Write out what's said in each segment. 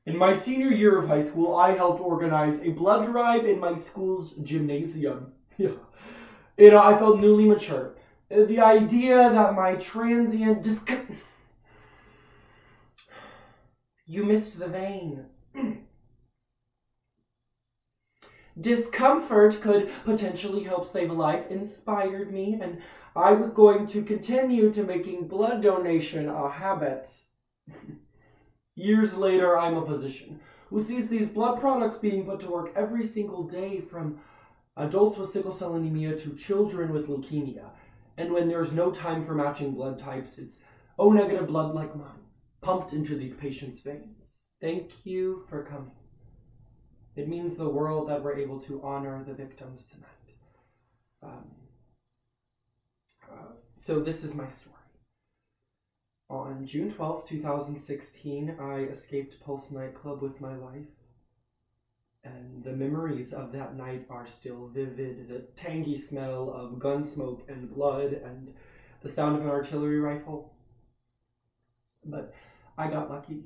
In my senior year of high school, I helped organize a blood drive in my school's gymnasium. Yeah. I felt newly mature. The idea that my transient You missed the vein. Discomfort could potentially help save a life inspired me, and I was going to continue to making blood donation a habit. Years later, I'm a physician who sees these blood products being put to work every single day, from adults with sickle cell anemia to children with leukemia. And when there's no time for matching blood types, it's O-negative blood like mine, pumped into these patients' veins. Thank you for coming. It means the world that we're able to honor the victims tonight. So this is my story. On June 12, 2016, I escaped Pulse nightclub with my life. And the memories of that night are still vivid. The tangy smell of gun smoke and blood and the sound of an artillery rifle. But I got lucky.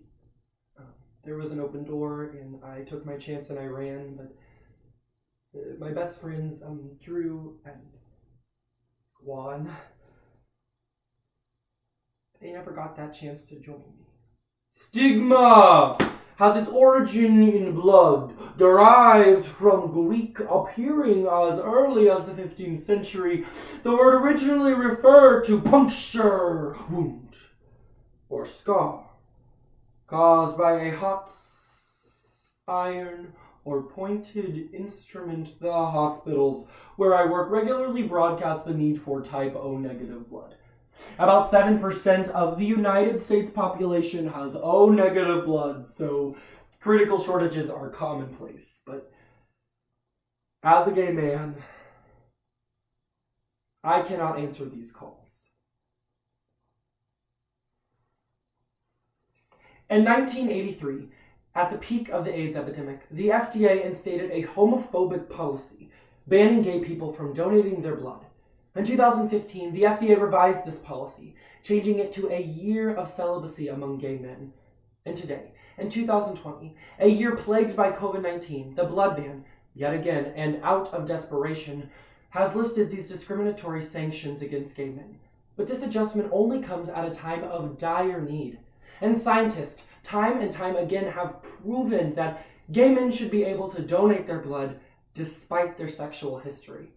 There was an open door and I took my chance and I ran. But my best friends, Drew and Juan, they never got that chance to join me. Stigma has its origin in blood, derived from Greek, appearing as early as the 15th century. The word originally referred to puncture, wound, or scar, caused by a hot iron or pointed instrument. The hospitals where I work regularly broadcast the need for type O negative blood. About 7% of the United States population has O negative blood, so critical shortages are commonplace. But as a gay man, I cannot answer these calls. In 1983, at the peak of the AIDS epidemic, the FDA instated a homophobic policy banning gay people from donating their blood. In 2015, the FDA revised this policy, changing it to a year of celibacy among gay men. And today, in 2020, a year plagued by COVID-19, the blood ban, yet again, and out of desperation, has listed these discriminatory sanctions against gay men. But this adjustment only comes at a time of dire need. And scientists, time and time again, have proven that gay men should be able to donate their blood despite their sexual history.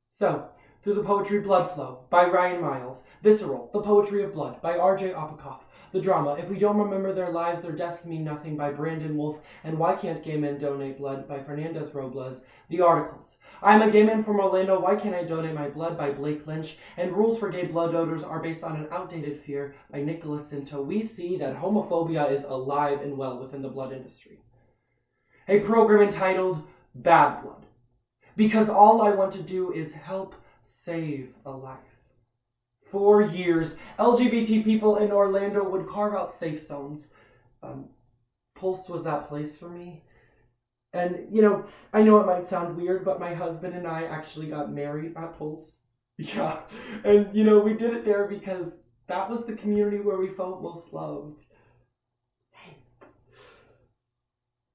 So, through the poetry Blood Flow by Ryan Miles, Visceral, The Poetry of Blood by R.J. Apokoff, the drama If We Don't Remember Their Lives, Their Deaths Mean Nothing by Brandon Wolfe, and Why Can't Gay Men Donate Blood by Fernandez Robles, the articles I'm a Gay Man from Orlando, Why Can't I Donate My Blood by Blake Lynch, and Rules for Gay Blood Donors Are Based on an Outdated Fear by Nicholas Cinto, we see that homophobia is alive and well within the blood industry. A program entitled Bad Blood, because all I want to do is help save a life. For years, LGBT people in Orlando would carve out safe zones. Pulse was that place for me. And, I know it might sound weird, but my husband and I actually got married at Pulse. Yeah. And, we did it there because that was the community where we felt most loved. Hey.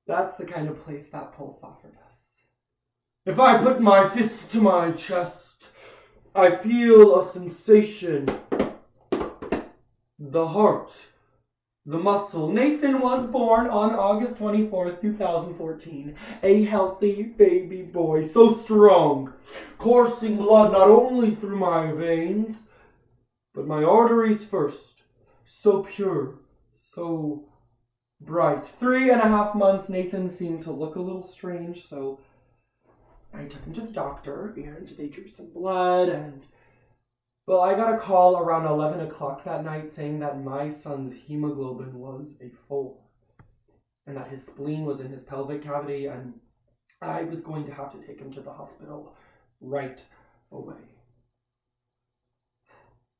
That's the kind of place that Pulse offered us. If I put my fist to my chest, I feel a sensation. The heart, the muscle. Nathan was born on August 24th, 2014. A healthy baby boy, so strong, coursing blood not only through my veins, but my arteries first. So pure, so bright. 3.5 months, Nathan seemed to look a little strange, so I took him to the doctor, and they drew some blood, and, well, I got a call around 11 o'clock that night saying that my son's hemoglobin was a 4, and that his spleen was in his pelvic cavity, and I was going to have to take him to the hospital right away.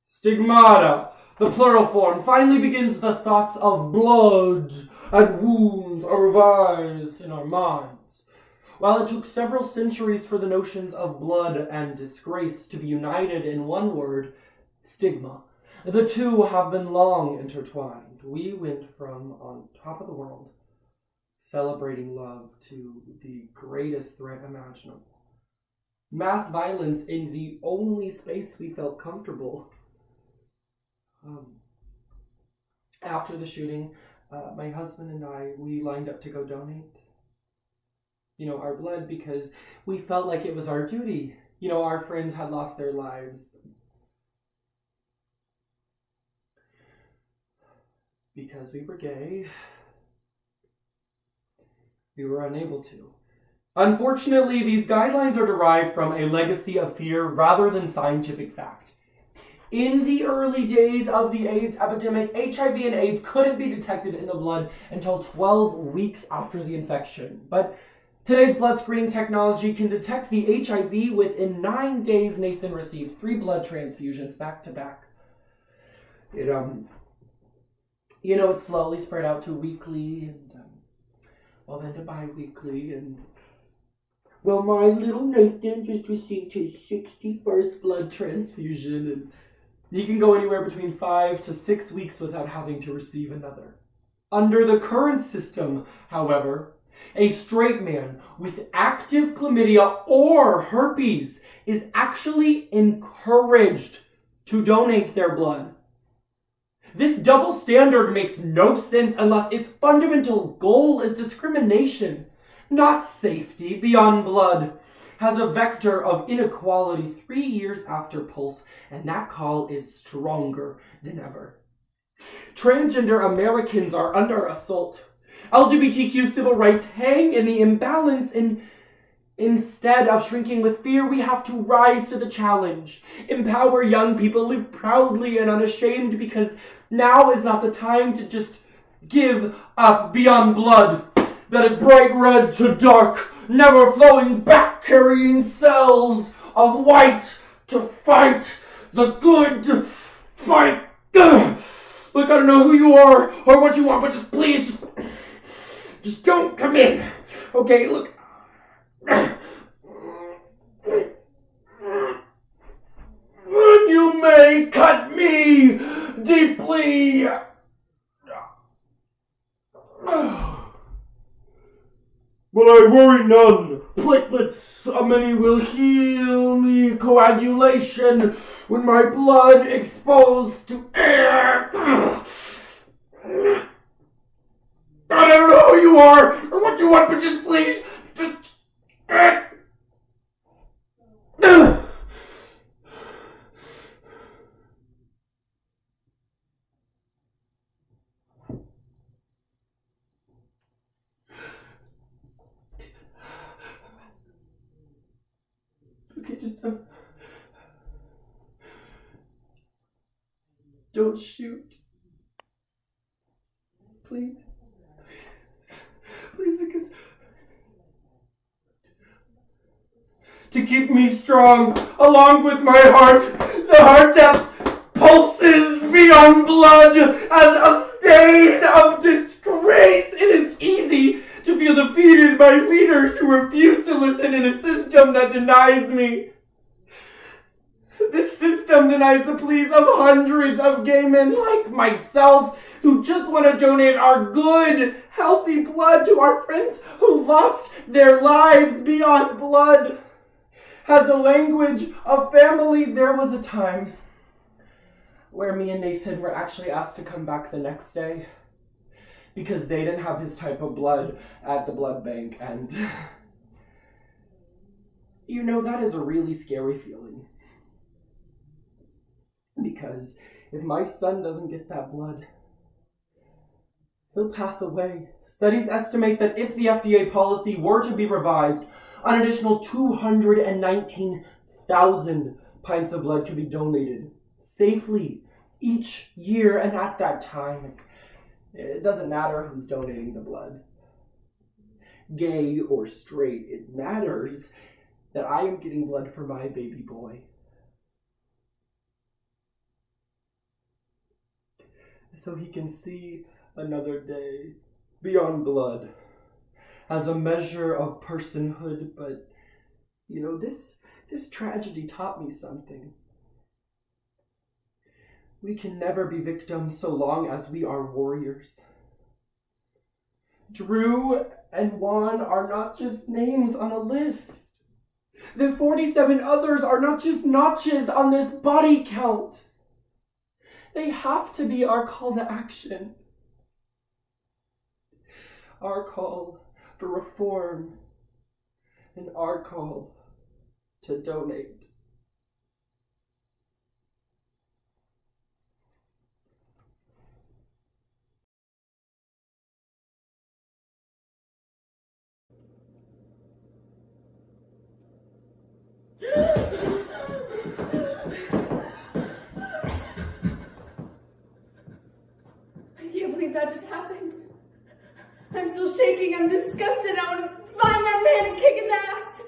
Stigmata, the plural form, finally begins the thoughts of blood and wounds are revised in our minds. While it took several centuries for the notions of blood and disgrace to be united in one word, stigma, the two have been long intertwined. We went from on top of the world celebrating love to the greatest threat imaginable. Mass violence in the only space we felt comfortable. After the shooting, my husband and I, we lined up to go donate, our blood, because we felt like it was our duty. Our friends had lost their lives because we were gay. We were unable to. Unfortunately, these guidelines are derived from a legacy of fear rather than scientific fact. In the early days of the AIDS epidemic, HIV and AIDS couldn't be detected in the blood until 12 weeks after the infection. But today's blood screening technology can detect the HIV within 9 days. Nathan received 3 blood transfusions back to back. It slowly spread out to weekly, and then to bi-weekly, and my little Nathan just received his 61st blood transfusion, and he can go anywhere between 5 to 6 weeks without having to receive another. Under the current system, however, a straight man with active chlamydia or herpes is actually encouraged to donate their blood. This double standard makes no sense unless its fundamental goal is discrimination, not safety. Beyond Blood has a vector of inequality 3 years after Pulse, and that call is stronger than ever. Transgender Americans are under assault. LGBTQ civil rights hang in the imbalance, and instead of shrinking with fear, we have to rise to the challenge. Empower young people, live proudly and unashamed, because now is not the time to just give up. Beyond Blood, that is bright red to dark, never flowing back, carrying cells of white to fight the good fight. Look, I don't know who you are or what you want, but just please, just don't come in. Okay, look. You may cut me deeply. But I worry none. Platelets, many will heal me. Coagulation when my blood exposed to air. I don't know who you are or what you want, but just please, okay, just don't shoot. Please. Please, because to keep me strong, along with my heart, the heart that pulses beyond blood as a stain of disgrace. It is easy to feel defeated by leaders who refuse to listen in a system that denies me. This system denies the pleas of hundreds of gay men like myself who just want to donate our good, healthy blood to our friends who lost their lives. Beyond Blood has a language of family. There was a time where me and Nathan were actually asked to come back the next day because they didn't have his type of blood at the blood bank, and that is a really scary feeling. Because if my son doesn't get that blood, he'll pass away. Studies estimate that if the FDA policy were to be revised, an additional 219,000 pints of blood could be donated safely each year. And at that time, it doesn't matter who's donating the blood, gay or straight. It matters that I am getting blood for my baby boy. So he can see another day. Beyond Blood as a measure of personhood, but this tragedy taught me something. We can never be victims so long as we are warriors. Drew and Juan are not just names on a list. The 47 others are not just notches on this body count. They have to be our call to action. Our call for reform and our call to donate. I can't believe that just happened. I'm still shaking. I'm disgusted. I want to find that man and kick his ass.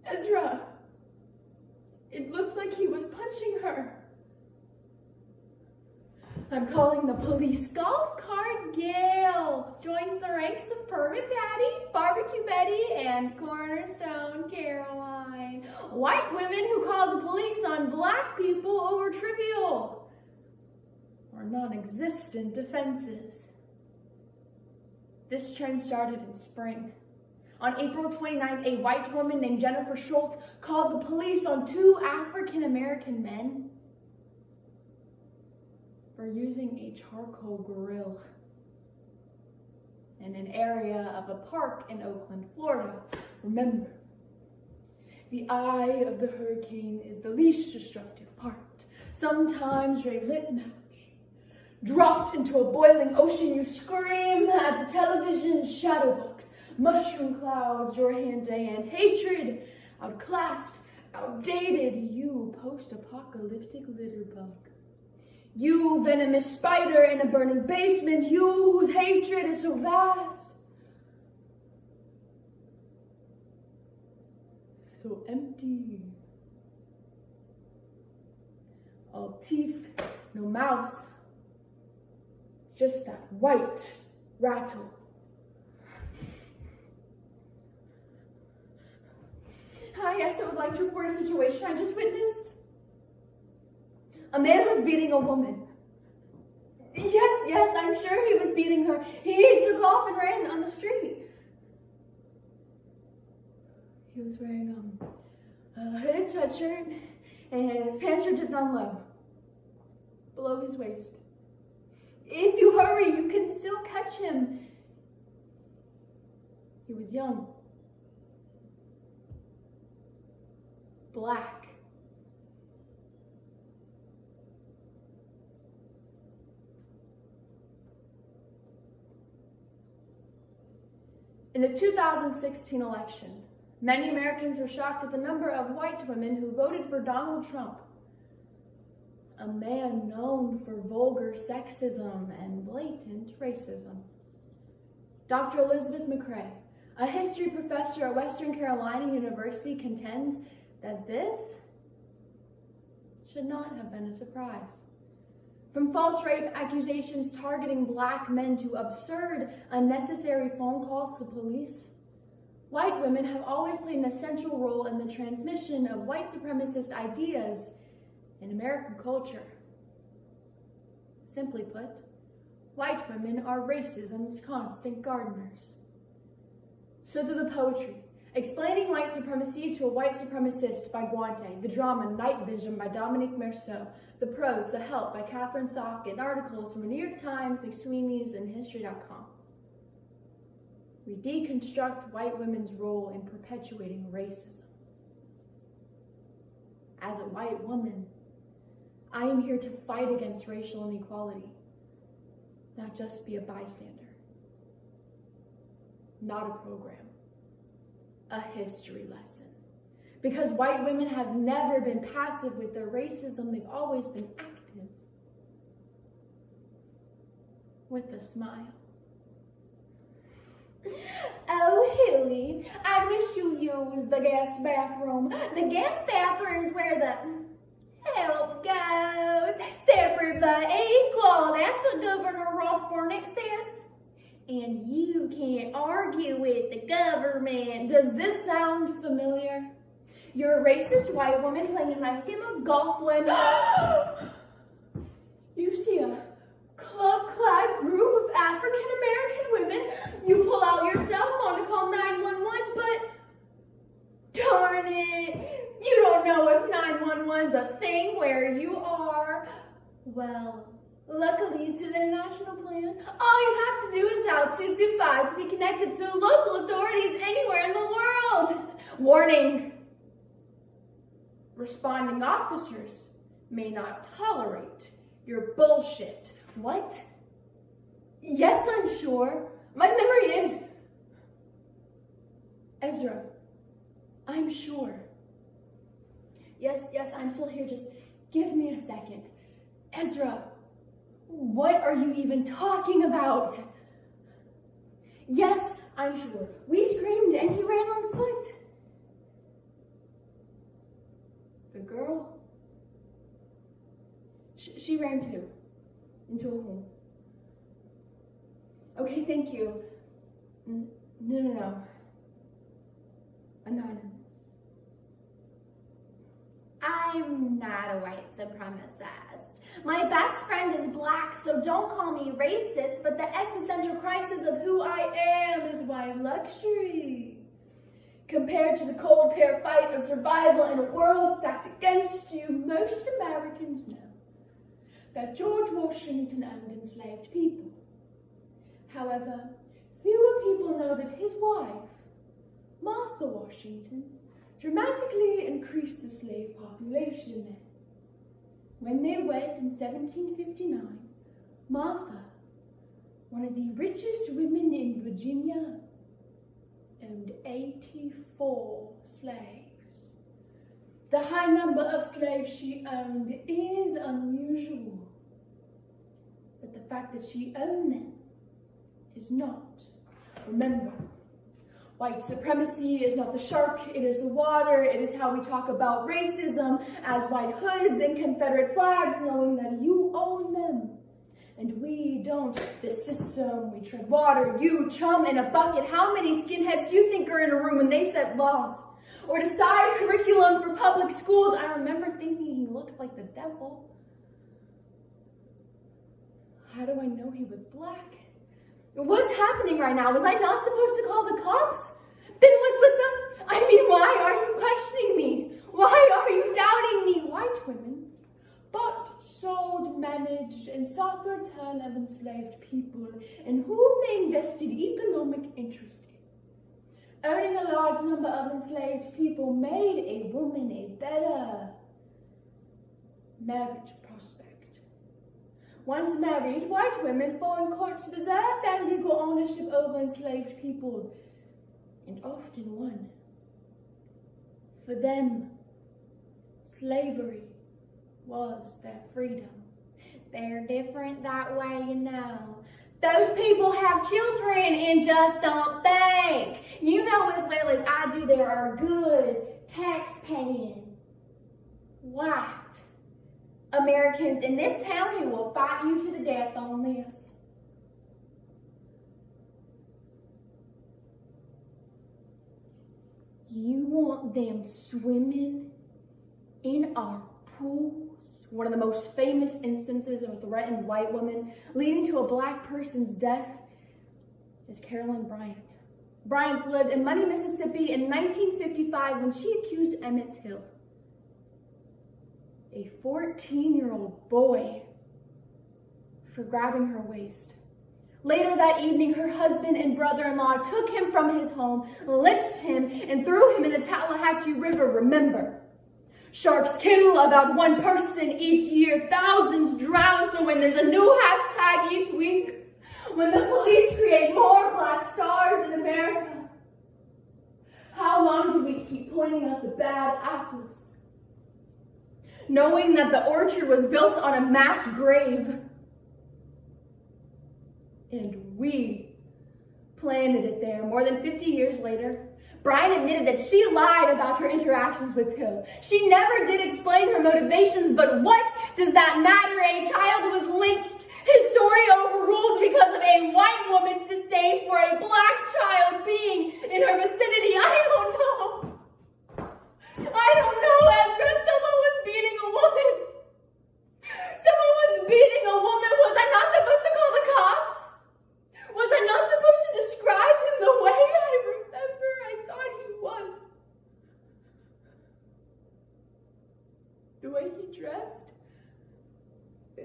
Ezra. It looked like he was punching her. I'm calling the police. Golf cart Gail joins the ranks of Permit Patty, Barbecue Betty, and Cornerstone Caroline. White women who call the police on black people over trivial or non-existent offenses. This trend started in spring. On April 29th, a white woman named Jennifer Schultz called the police on 2 African-American men for using a charcoal grill in an area of a park in Oakland, Florida. Remember, the eye of the hurricane is the least destructive part. Sometimes your lit match dropped into a boiling ocean, you scream at the television shadow box. Mushroom clouds, your hand-to-hand hatred, outclassed, outdated, you post-apocalyptic litter bug. You venomous spider in a burning basement, you whose hatred is so vast, so empty. All teeth, no mouth, just that white rattle. Hi, yes, I would like to report a situation I just witnessed. A man was beating a woman. Yes, I'm sure he was beating her. He took off and ran on the street. He was wearing a hooded sweatshirt, and his pants were dipped down low, below his waist. If you hurry, you can still catch him. He was young, black. In the 2016 election, many Americans were shocked at the number of white women who voted for Donald Trump, a man known for vulgar sexism and blatant racism. Dr. Elizabeth McCrae, a history professor at Western Carolina University, contends that this should not have been a surprise. From false rape accusations targeting black men to absurd, unnecessary phone calls to police, white women have always played an essential role in the transmission of white supremacist ideas in American culture. Simply put, white women are racism's constant gardeners. So through the poetry, Explaining White Supremacy to a White Supremacist by Guante, the drama Night Vision by Dominique Merceau, the prose The Help by Catherine Sock, and articles from the New York Times, McSweeney's, and History.com. We deconstruct white women's role in perpetuating racism. As a white woman, I am here to fight against racial inequality, not just be a bystander. Not a program. A history lesson. Because white women have never been passive with their racism, they've always been active. With a smile. Oh, Hilly, I wish you used the guest bathroom. The guest bathroom's where the help goes. Separate but equal. That's what Governor Ross Barnett says. And you can't argue with the government. Does this sound familiar? You're a racist white woman playing a nice game of golf when You see a club-clad group of African-American women. You pull out your cell phone to call 911, but darn it, you don't know if 911's a thing where you are. Well, luckily, it's an international plan. All you have to do is dial 225 to be connected to local authorities anywhere in the world. Warning. Responding officers may not tolerate your bullshit. What? Yes, I'm sure. My memory is... Ezra, I'm sure. Yes, I'm still here. Just give me a second. Ezra, what are you even talking about? Yes, I'm sure. We screamed and he ran on foot. The girl, she ran too, into a hole. Okay, thank you. No. Anonymous. I'm not a white supremacist. My best friend is black, so don't call me racist, but the existential crisis of who I am is white luxury. Compared to the cold pair fight of survival in a world stacked against you, most Americans know that George Washington owned enslaved people. However, fewer people know that his wife, Martha Washington, dramatically increased the slave population there. When they wed in 1759, Martha, one of the richest women in Virginia, owned 84 slaves. The high number of slaves she owned is unusual, but the fact that she owned them is not. Remember, white supremacy is not the shark, it is the water. It is how we talk about racism as white hoods and Confederate flags, knowing that you own them and we don't. The system, we tread water, you chum in a bucket. How many skinheads do you think are in a room when they set laws or decide curriculum for public schools? I remember thinking he looked like the devil. How do I know he was black? What's happening right now? Was I not supposed to call the cops? Then what's with them? I mean, why are you questioning me? Why are you doubting me? White women bought, sold, managed, and sought the return of enslaved people in whom they invested economic interest in. Owning a large number of enslaved people made a woman a better marriage prospect. Once married, white women fought in court to preserve their legal ownership over enslaved people, and often won. For them, slavery was their freedom. They're different that way, you know. Those people have children and just don't think. You know as well as I do there are good, tax-paying, white Americans in this town who will fight you to the death on this. You want them swimming in our pools? One of the most famous instances of a threatened white woman leading to a black person's death is Carolyn Bryant. Bryant lived in Money, Mississippi in 1955 when she accused Emmett Till, a 14-year-old boy, for grabbing her waist. Later that evening, her husband and brother-in-law took him from his home, lynched him, and threw him in the Tallahatchie River. Remember, sharks kill about one person each year. Thousands drown, so when there's a new hashtag each week, when the police create more black stars in America, how long do we keep pointing out the bad apples? Knowing that the orchard was built on a mass grave, and we planted it there. More than 50 years later, Bryant admitted that she lied about her interactions with Till. She never did explain her motivations, but what does that matter? A child was lynched, his story overruled because of a white woman's disdain for a black child being in her vicinity. I don't know, Ezra. Someone was beating a woman. Someone was beating a dressed,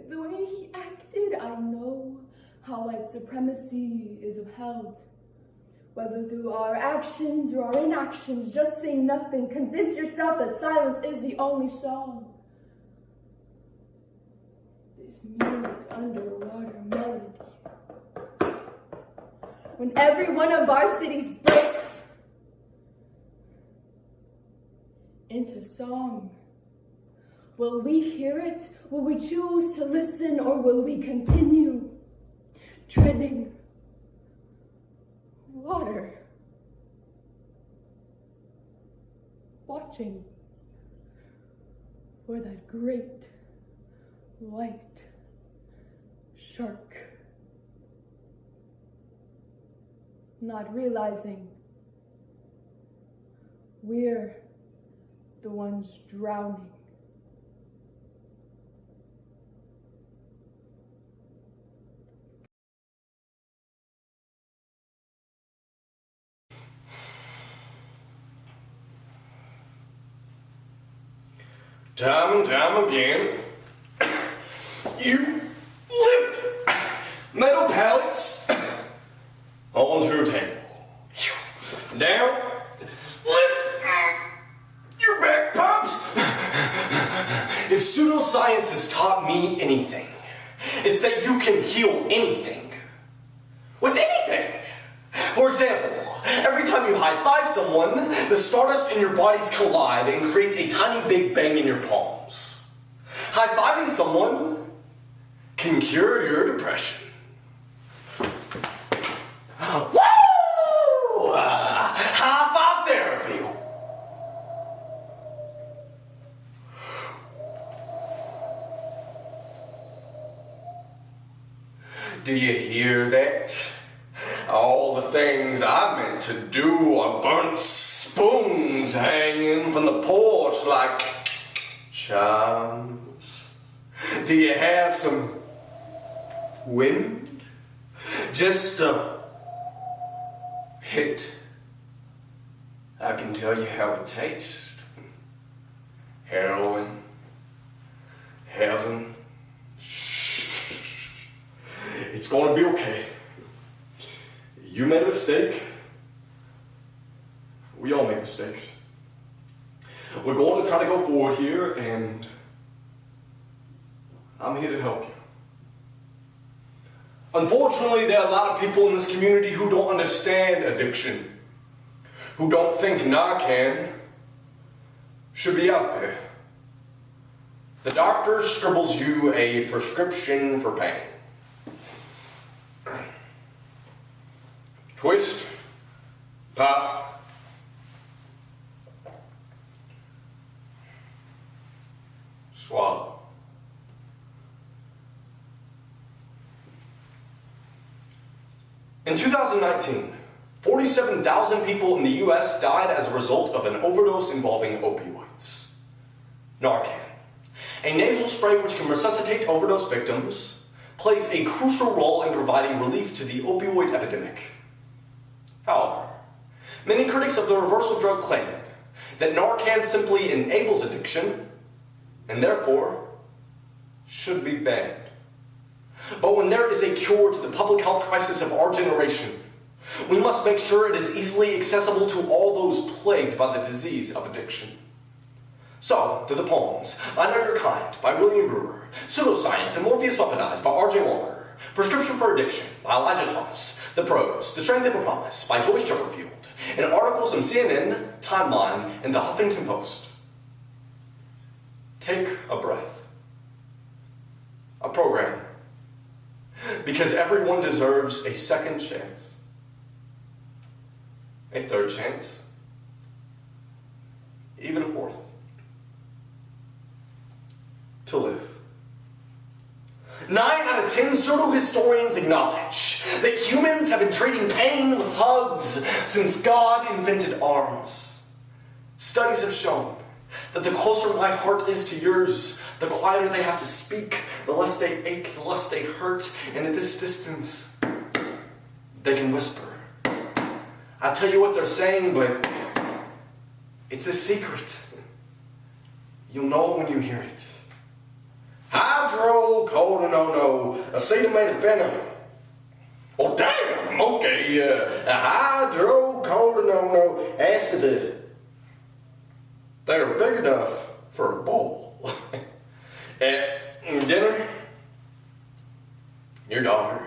the way he acted, I know how white supremacy is upheld. Whether through our actions or our inactions, just say nothing. Convince yourself that silence is the only song. This music underwater melody. When every one of our cities breaks into song, will we hear it? Will we choose to listen, or will we continue treading water, watching for that great white shark, not realizing we're the ones drowning? Time and time again, you lift metal pallets onto a table. Now, lift your back pumps. If pseudoscience has taught me anything, it's that you can heal anything with anything. For example, every time you high-five someone, the stardust in your bodies collide and creates a tiny big bang in your palms. High-fiving someone can cure your depression. Woo! High-five therapy. Do you hear that? All the things I meant to do are burnt spoons hanging from the porch like chimes. Do you have some wind? Just a hit. I can tell you how it tastes. Heroin. Heaven. Shh. It's gonna be okay. You made a mistake. We all make mistakes. We're going to try to go forward here, and I'm here to help you. Unfortunately, there are a lot of people in this community who don't understand addiction, who don't think Narcan should be out there. The doctor scribbles you a prescription for pain. Twist, pop, swallow. In 2019, 47,000 people in the US died as a result of an overdose involving opioids. Narcan, a nasal spray which can resuscitate overdose victims, plays a crucial role in providing relief to the opioid epidemic. However, many critics of the reversal drug claim that Narcan simply enables addiction and therefore should be banned. But when there is a cure to the public health crisis of our generation, we must make sure it is easily accessible to all those plagued by the disease of addiction. So, to the poems, I Know Your Kind by William Brewer, Pseudoscience and Morpheus Weaponized by R.J. Walker, Prescription for Addiction by Elijah Thomas, The Prose, The Strength of a Promise by Joyce Chipperfield, and articles from CNN, Timeline, and the Huffington Post. Take a breath. A program. Because everyone deserves a second chance. A third chance. Even a fourth. To live. 9 out of 10 pseudo-historians acknowledge that humans have been trading pain with hugs since God invented arms. Studies have shown that the closer my heart is to yours, the quieter they have to speak, the less they ache, the less they hurt, and at this distance, they can whisper. I tell you what they're saying, but it's a secret. You'll know it when you hear it. hydrocodone, acetaminophen. Oh, damn, okay, hydrocodone acid. They're big enough for a bowl. At dinner, your daughter,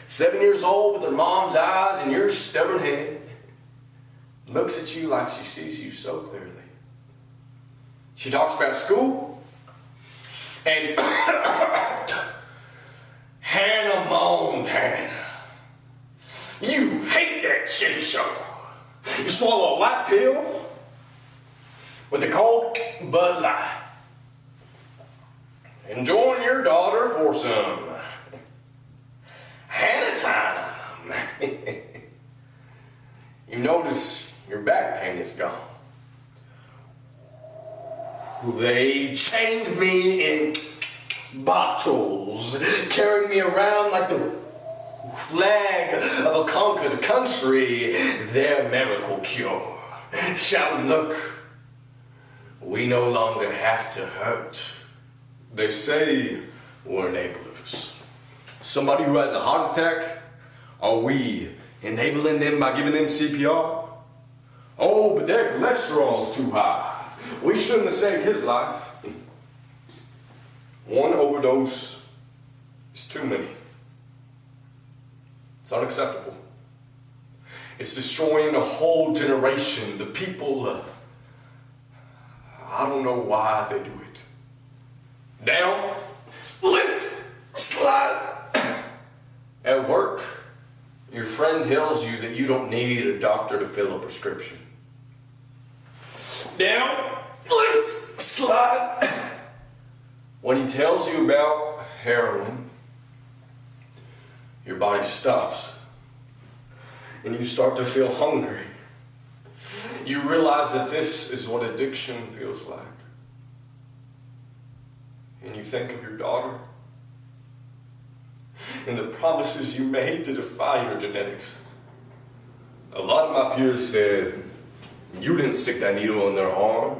7 years old with her mom's eyes and your stubborn head, looks at you like she sees you so clearly. She talks about school and Hannah Montana. You hate that shitty show. You swallow a white pill with a cold Bud Light and join your daughter for some Hannah time. You notice your back pain is gone. They chained me in bottles, carrying me around like the flag of a conquered country, their miracle cure. Shouting, look, we no longer have to hurt. They say we're enablers. Somebody who has a heart attack, are we enabling them by giving them CPR? Oh, but their cholesterol's too high. We shouldn't have saved his life. One overdose is too many. It's unacceptable. It's destroying a whole generation. The people, I don't know why they do it. Down, lift, slide. At work, your friend tells you that you don't need a doctor to fill a prescription. Down, lift, slide. When he tells you about heroin, your body stops and you start to feel hungry. You realize that this is what addiction feels like. And you think of your daughter and the promises you made to defy your genetics. A lot of my peers said, you didn't stick that needle in their arm.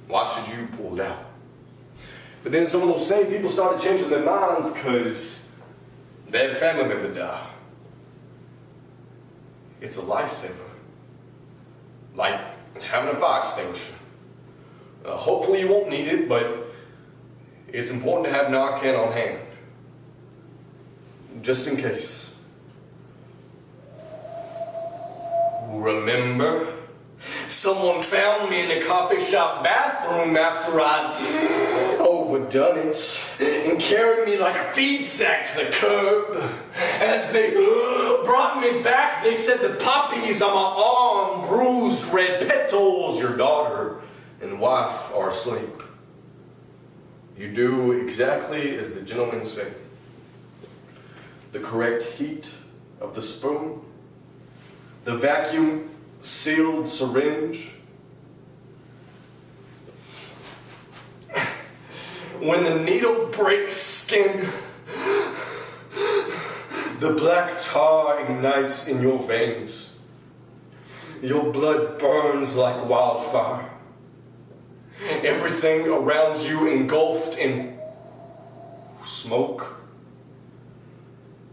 Why should you pull it out? But then some of those same people started changing their minds because they had a family member die. It's a lifesaver. Like having a fire extinguisher. Hopefully you won't need it, but it's important to have Narcan on hand. Just in case. Remember? Someone found me in a coffee shop bathroom after I'd overdone it and carried me like a feed sack to the curb. As they brought me back, they said the poppies on my arm, bruised red petals, your daughter and wife are asleep. You do exactly as the gentleman said. The correct heat of the spoon, the vacuum sealed syringe. When the needle breaks skin, the black tar ignites in your veins. Your blood burns like wildfire. Everything around you engulfed in smoke.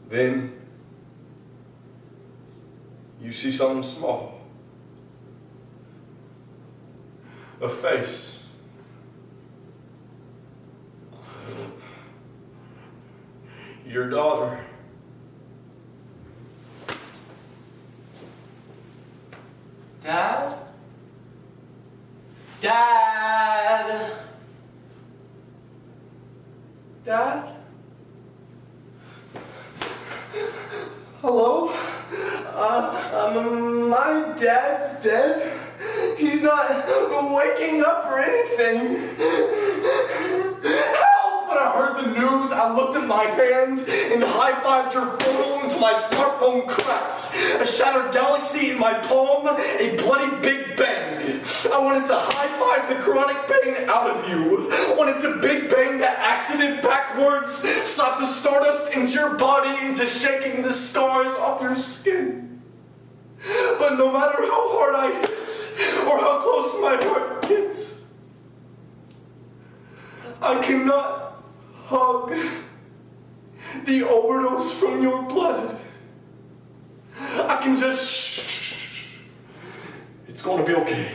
Then you see something small. A face. Your daughter. Dad? Dad? Dad? Hello? My dad's dead. He's not waking up or anything. Help! When I heard the news, I looked at my hand and high-fived your photo until my smartphone cracked. A shattered galaxy in my palm, a bloody Big Bang. I wanted to high-five the chronic pain out of you. I wanted to Big Bang that accident backwards, slap the stardust into your body, into shaking the scars off your skin. But no matter how hard I hit, or how close my heart gets, I cannot hug the overdose from your blood. I can just shh. It's gonna be okay.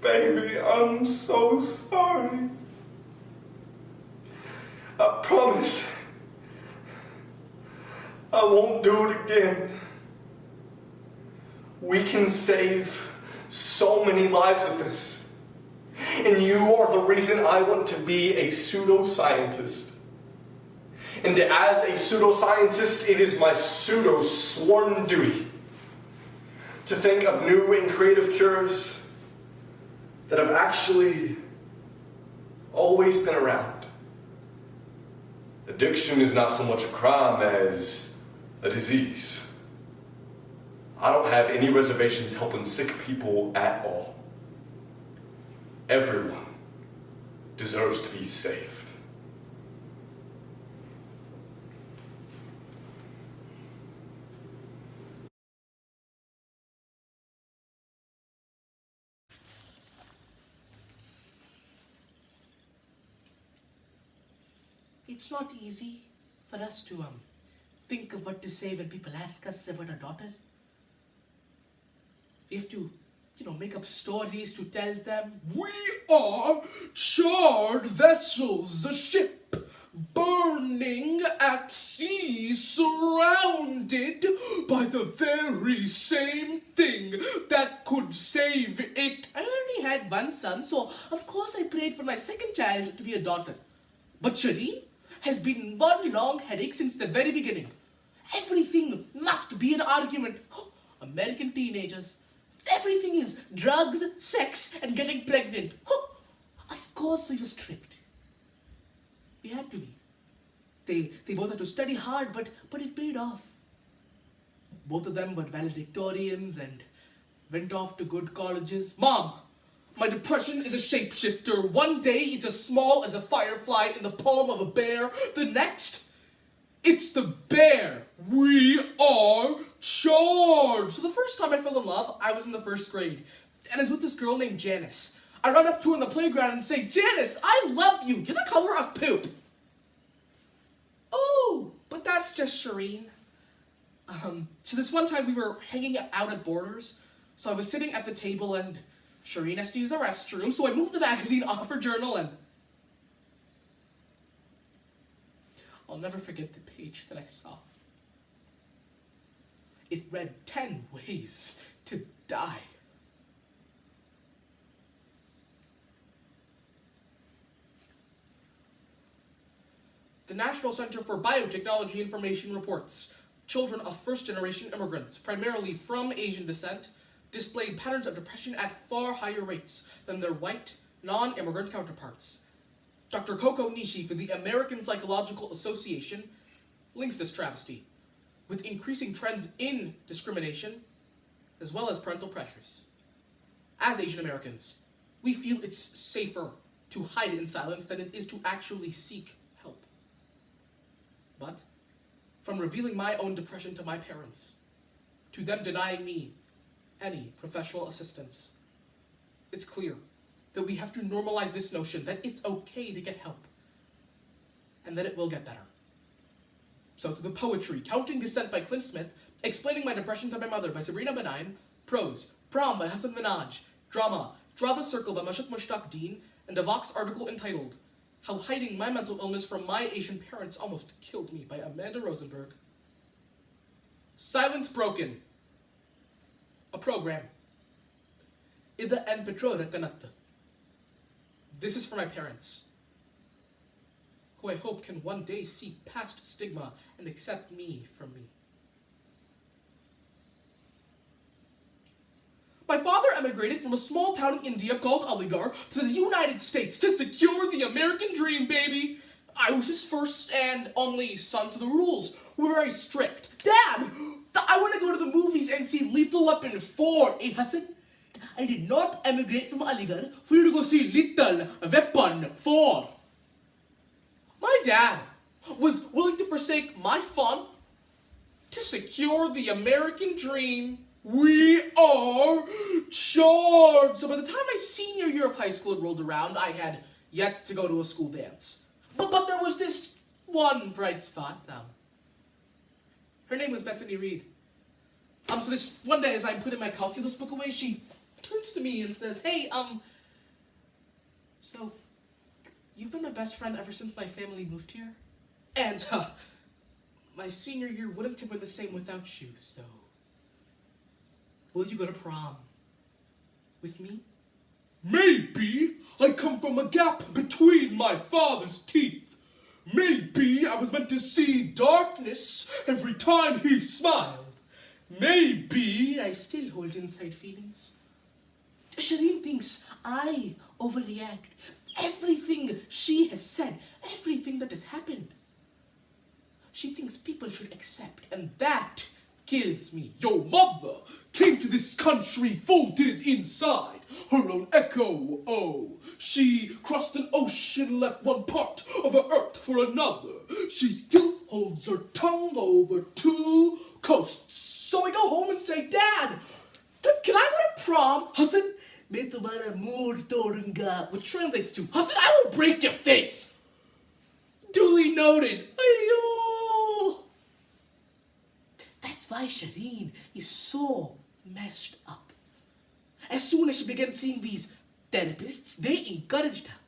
Baby, I'm so sorry. I promise I won't do it again. We can save so many lives with this. And you are the reason I want to be a pseudoscientist. And as a pseudoscientist, it is my pseudo-sworn duty to think of new and creative cures that have actually always been around. Addiction is not so much a crime as a disease. I don't have any reservations helping sick people at all. Everyone deserves to be saved. It's not easy for us to think of what to say when people ask us about our daughter. We have to, make up stories to tell them. We are charred vessels, a ship burning at sea, surrounded by the very same thing that could save it. I already had one son, so of course I prayed for my second child to be a daughter. But Shireen has been one long headache since the very beginning. Everything must be an argument. American teenagers. Everything is drugs, sex, and getting pregnant. Of course we were strict. We had to be. They both had to study hard, but it paid off. Both of them were valedictorians and went off to good colleges. Mom, my depression is a shapeshifter. One day it's as small as a firefly in the palm of a bear. The next, it's the bear. We are charged. So the first time I fell in love, I was in the first grade. And I was with this girl named Janice. I run up to her in the playground and say, Janice, I love you. You're the color of poop. Oh, but that's just Shireen. So this one time we were hanging out at Borders. So I was sitting at the table and Shireen has to use the restroom. So I moved the magazine off her journal and I'll never forget the page that I saw. It read 10 ways to die. The National Center for Biotechnology Information reports children of first-generation immigrants, primarily from Asian descent, displayed patterns of depression at far higher rates than their white, non-immigrant counterparts. Dr. Coco Nishi for the American Psychological Association links this travesty with increasing trends in discrimination as well as parental pressures. As Asian Americans, we feel it's safer to hide in silence than it is to actually seek help. But from revealing my own depression to my parents, to them denying me any professional assistance, it's clear that we have to normalize this notion that it's okay to get help, and that it will get better. So to the poetry, Counting Descent by Clint Smith, Explaining My Depression to My Mother by Sabrina Benaim, prose, Prom by Hassan Minhaj, drama, Draw the Circle by Mashuk Mushtaq Dean, and a Vox article entitled, How Hiding My Mental Illness from My Asian Parents Almost Killed Me by Amanda Rosenberg. Silence Broken, a program. Ida and Petro Rekanata. This is for my parents, who I hope can one day see past stigma and accept me for me. My father emigrated from a small town in India called Aligarh to the United States to secure the American dream, baby. I was his first and only son, so the rules were very strict. Dad, I want to go to the movies and see Lethal Weapon 4. Hey, Hassan, I did not emigrate from Aligarh for you to go see Lethal Weapon 4. My dad was willing to forsake my fun to secure the American dream. We are charged. So by the time my senior year of high school had rolled around, I had yet to go to a school dance. But there was this one bright spot. Her name was Bethany Reed. So this one day as I'm putting my calculus book away, she turns to me and says, hey, so you've been my best friend ever since my family moved here? And, my senior year wouldn't have been the same without you, so will you go to prom with me? Maybe I come from a gap between my father's teeth. Maybe I was meant to see darkness every time he smiled. Maybe I still hold inside feelings. Shireen thinks I overreact. Everything she has said, everything that has happened, she thinks people should accept, and that kills me. Your mother came to this country folded inside her own echo. Oh, she crossed an ocean, left one part of her earth for another. She still holds her tongue over two coasts. So I go home and say, Dad, can I go to prom? Hassan, मैं तुम्हारा mood तोड़ूंगा, which translates to, Hassan, I will break your face. Duly noted. Ayo. That's why Shireen is so messed up. As soon as she began seeing these therapists, they encouraged her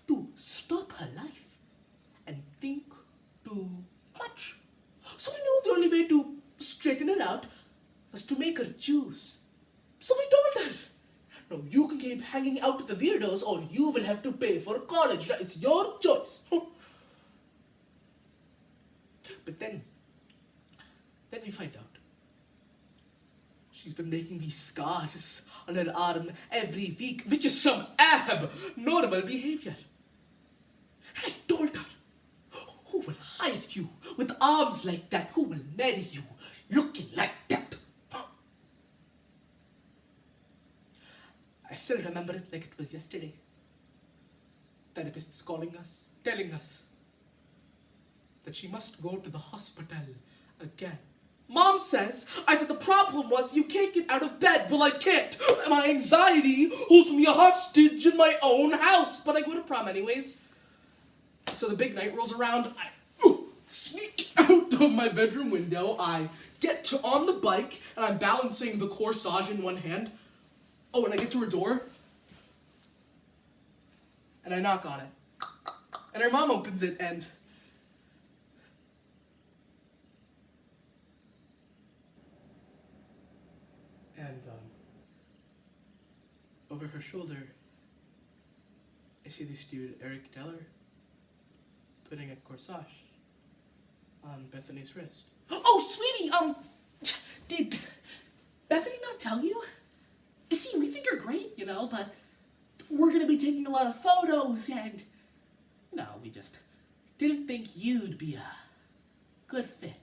to stop her life and think too much. So we knew the only way to straighten her out was to make her choose. So we told her, no, you can keep hanging out with the weirdos or you will have to pay for college. It's your choice. But then we find out she's been making these scars on her arm every week, which is some abnormal behavior. And I told her, who will hire you with arms like that? Who will marry you looking like that? I still remember it like it was yesterday. Therapists calling us, telling us that she must go to the hospital again. Mom says, I said the problem was you can't get out of bed. Well, I can't. My anxiety holds me a hostage in my own house. But I go to prom anyways. So the big night rolls around. I sneak out of my bedroom window. I get on the bike, and I'm balancing the corsage in one hand. Oh, and I get to her door. And I knock on it. And her mom opens it, and over her shoulder, I see this dude, Eric Deller, putting a corsage on Bethany's wrist. Oh, sweetie, did Bethany not tell you? See, we think you're great, you know, but we're gonna be taking a lot of photos, and, you know, we just didn't think you'd be a good fit.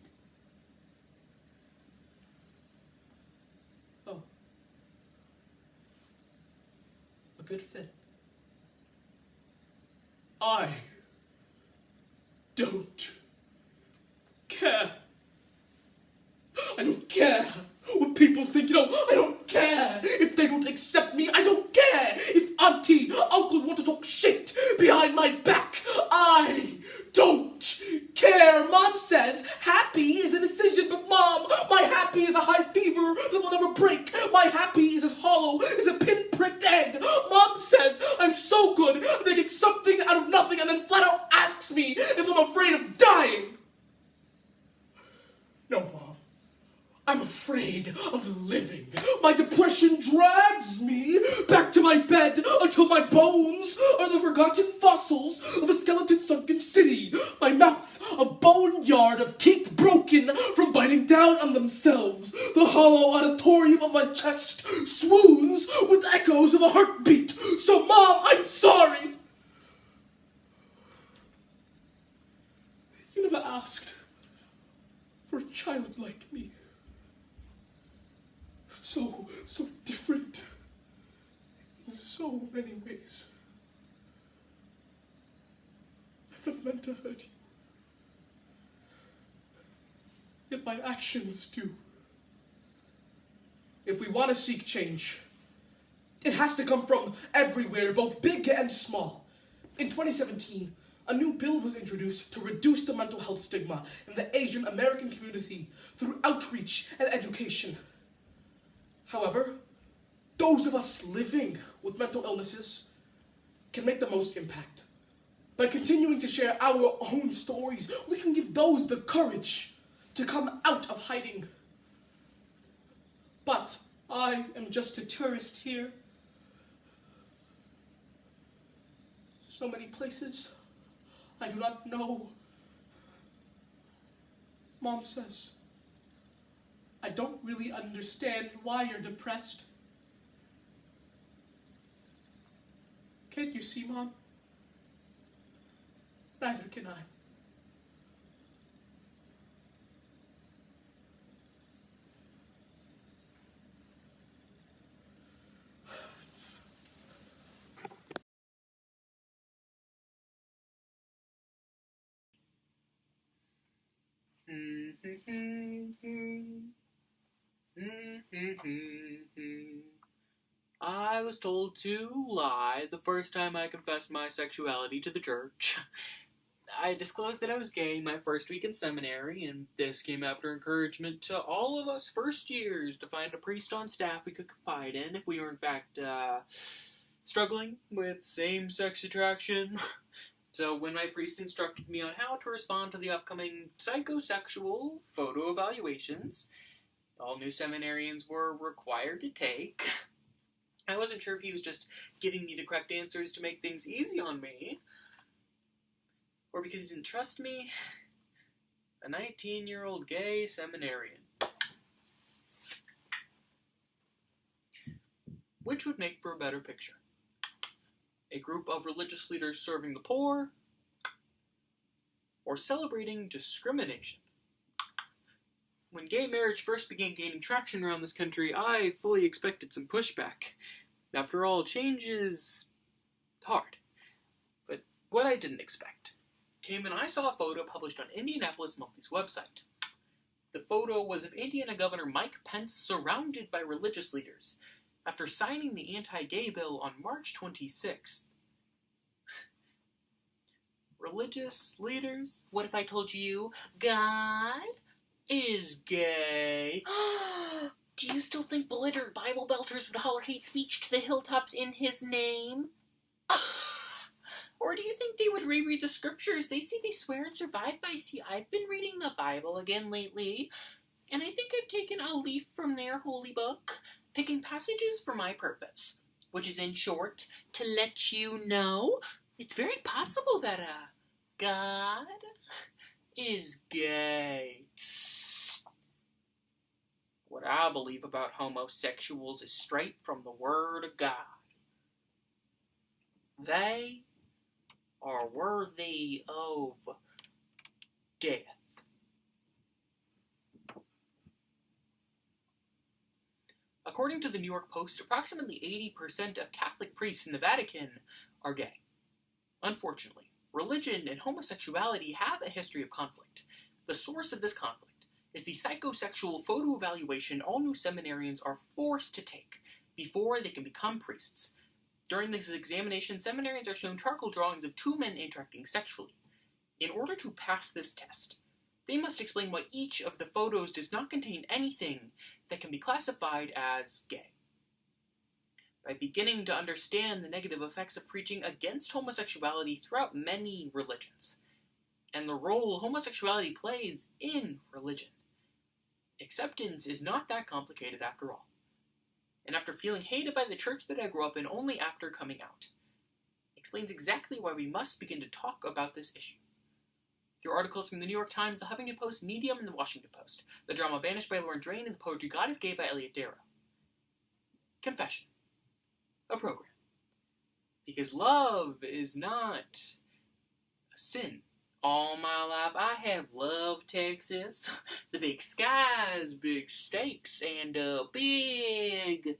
Good fit. I don't care. I don't care what people think, you know, I don't care if they don't accept me, I don't care if auntie, uncle want to talk shit behind my back, I don't care. Mom says happy is a decision, but Mom, my happy is a high fever that will never break. My happy is as hollow as a pinpricked egg. Mom says I'm so good at making something out of nothing and then flat out asks me if I'm afraid of dying. No, Mom. I'm afraid of living. My depression drags me back to my bed until my bones are the forgotten fossils of a skeleton-sunken city. My mouth, a boneyard of teeth broken from biting down on themselves. The hollow auditorium of my chest swoons with echoes of a heartbeat. So, Mom, I'm sorry. have asked for a child like me. So different in so many ways. I've not meant to hurt you. Yet my actions do. If we want to seek change, it has to come from everywhere, both big and small. In 2017, a new bill was introduced to reduce the mental health stigma in the Asian American community through outreach and education. However, those of us living with mental illnesses can make the most impact. By continuing to share our own stories, we can give those the courage to come out of hiding. But I am just a tourist here. So many places I do not know. Mom says, I don't really understand why you're depressed. Can't you see, Mom? Neither can I. I was told to lie the first time I confessed my sexuality to the church. I disclosed that I was gay my first week in seminary, and this came after encouragement to all of us first years to find a priest on staff we could confide in if we were in fact, struggling with same-sex attraction. So when my priest instructed me on how to respond to the upcoming psychosexual photo evaluations all new seminarians were required to take, I wasn't sure if he was just giving me the correct answers to make things easy on me, or because he didn't trust me, a 19-year-old gay seminarian. Which would make for a better picture? A group of religious leaders serving the poor, or celebrating discrimination? When gay marriage first began gaining traction around this country, I fully expected some pushback. After all, change is hard. But what I didn't expect came when I saw a photo published on Indianapolis Monthly's website. The photo was of Indiana Governor Mike Pence surrounded by religious leaders after signing the anti-gay bill on March 26th. Religious leaders? What if I told you God is gay? Do you still think belligerent Bible belters would holler hate speech to the hilltops in his name? Or do you think they would reread the scriptures? They say they swear and survive by. See, I've been reading the Bible again lately, and I think I've taken a leaf from their holy book, picking passages for my purpose, which is, in short, to let you know it's very possible that, God is gay. What I believe about homosexuals is straight from the Word of God. They are worthy of death. According to the New York Post, approximately 80% of Catholic priests in the Vatican are gay. Unfortunately, religion and homosexuality have a history of conflict. The source of this conflict is the psychosexual photo evaluation all new seminarians are forced to take before they can become priests. During this examination, seminarians are shown charcoal drawings of two men interacting sexually. In order to pass this test, they must explain why each of the photos does not contain anything that can be classified as gay. By beginning to understand the negative effects of preaching against homosexuality throughout many religions, and the role homosexuality plays in religion, acceptance is not that complicated after all. And after feeling hated by the church that I grew up in only after coming out, explains exactly why we must begin to talk about this issue. Through articles from the New York Times, the Huffington Post, Medium, and the Washington Post, the drama Banished by Lauren Drain, and the poetry God is Gay by Elliot Darrow. Confession. A program. Because love is not a sin All my life I have loved Texas. The big skies, big steaks, and big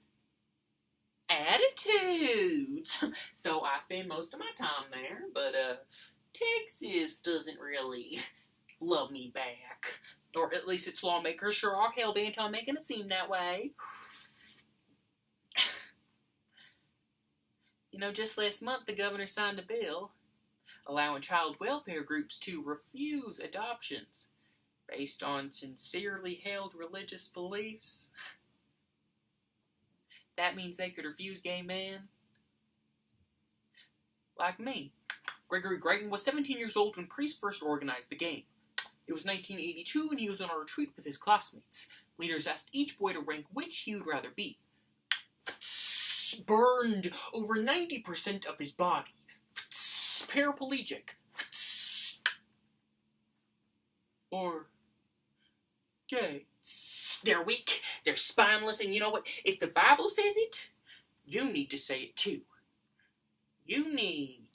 attitudes. So I spend most of my time there, but Texas doesn't really love me back. Or at least its lawmakers sure are hell-bent on making it seem that way. You know, just last month the governor signed a bill allowing child welfare groups to refuse adoptions based on sincerely held religious beliefs. That means they could refuse gay men. Like me. Gregory Grayton was 17 years old when priests first organized the game. It was 1982 and he was on a retreat with his classmates. Leaders asked each boy to rank which he would rather be. Burned over 90% of his body. Paraplegic. Or gay. They're weak, they're spineless, and you know what? If the Bible says it, you need to say it too. You need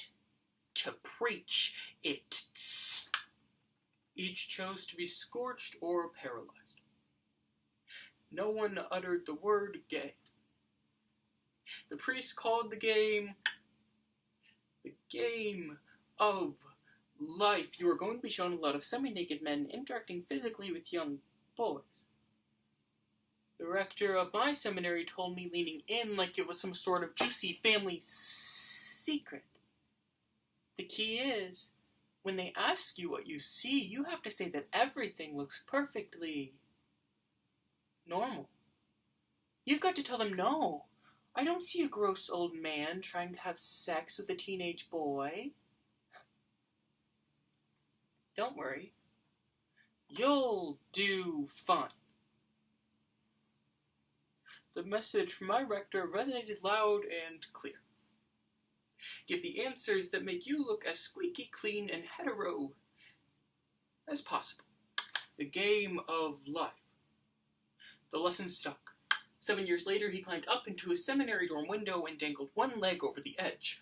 to preach it. Each chose to be scorched or paralyzed. No one uttered the word gay. The priest called the game of life. You are going to be shown a lot of semi-naked men interacting physically with young boys. The rector of my seminary told me, leaning in like it was some sort of juicy family secret. The key is, when they ask you what you see, you have to say that everything looks perfectly normal. You've got to tell them, no, I don't see a gross old man trying to have sex with a teenage boy. Don't worry. You'll do fine. The message from my rector resonated loud and clear. Give the answers that make you look as squeaky clean and hetero as possible. The game of life. The lesson stuck. 7 years later, he climbed up into his seminary dorm window and dangled one leg over the edge.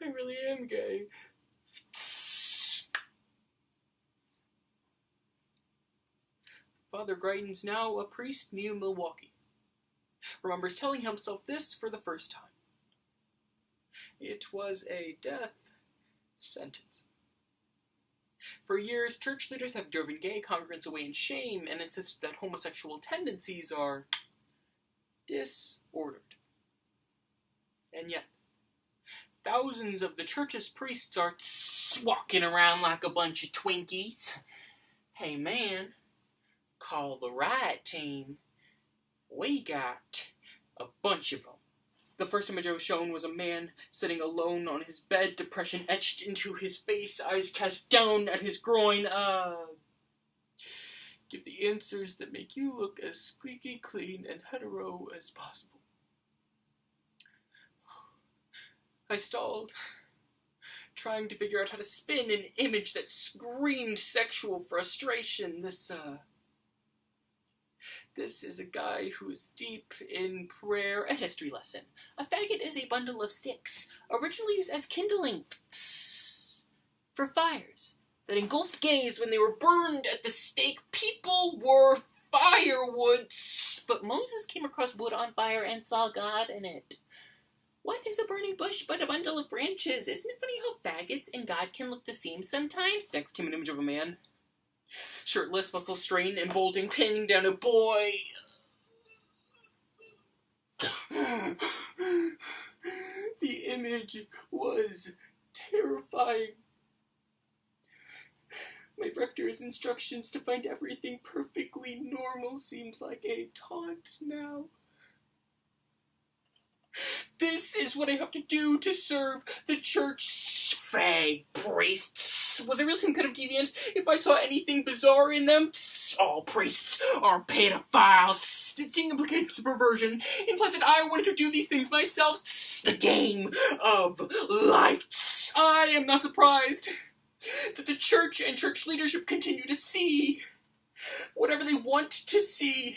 I really am gay. Father Grayton's now a priest near Milwaukee. Remembers telling himself this for the first time. It was a death sentence. For years, church leaders have driven gay congregants away in shame and insisted that homosexual tendencies are disordered. And yet, thousands of the church's priests are walking around like a bunch of Twinkies. Hey man, call the riot team. We got a bunch of them. The first image I was shown was a man sitting alone on his bed, depression etched into his face, eyes cast down at his groin. Give the answers that make you look as squeaky clean and hetero as possible. I stalled, trying to figure out how to spin an image that screamed sexual frustration. This is a guy who is deep in prayer. A history lesson. A faggot is a bundle of sticks, originally used as kindling for fires that engulfed gays when they were burned at the stake. People were firewood, but Moses came across wood on fire and saw God in it. What is a burning bush but a bundle of branches? Isn't it funny how faggots and God can look the same sometimes? Next came an image of a man. Shirtless, muscle strained, and bulging, pinning down a boy. The image was terrifying. My rector's instructions to find everything perfectly normal seemed like a taunt now. This is what I have to do to serve the church. Fag priests. Was I really some kind of deviant if I saw anything bizarre in them? All priests are pedophiles. distancing implicates perversion, implies that I wanted to do these things myself. Tss, the game of life. Tss, I am not surprised that the church and church leadership continue to see whatever they want to see.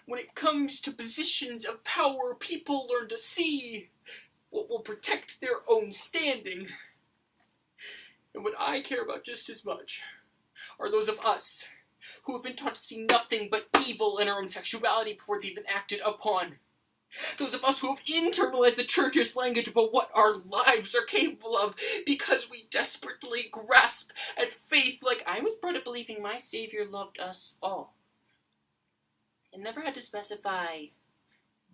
When it comes to positions of power, people learn to see what will protect their own standing. And what I care about just as much are those of us who have been taught to see nothing but evil in our own sexuality before it's even acted upon. Those of us who have internalized the church's language about what our lives are capable of because we desperately grasp at faith like I was brought up believing my Savior loved us all. And never had to specify,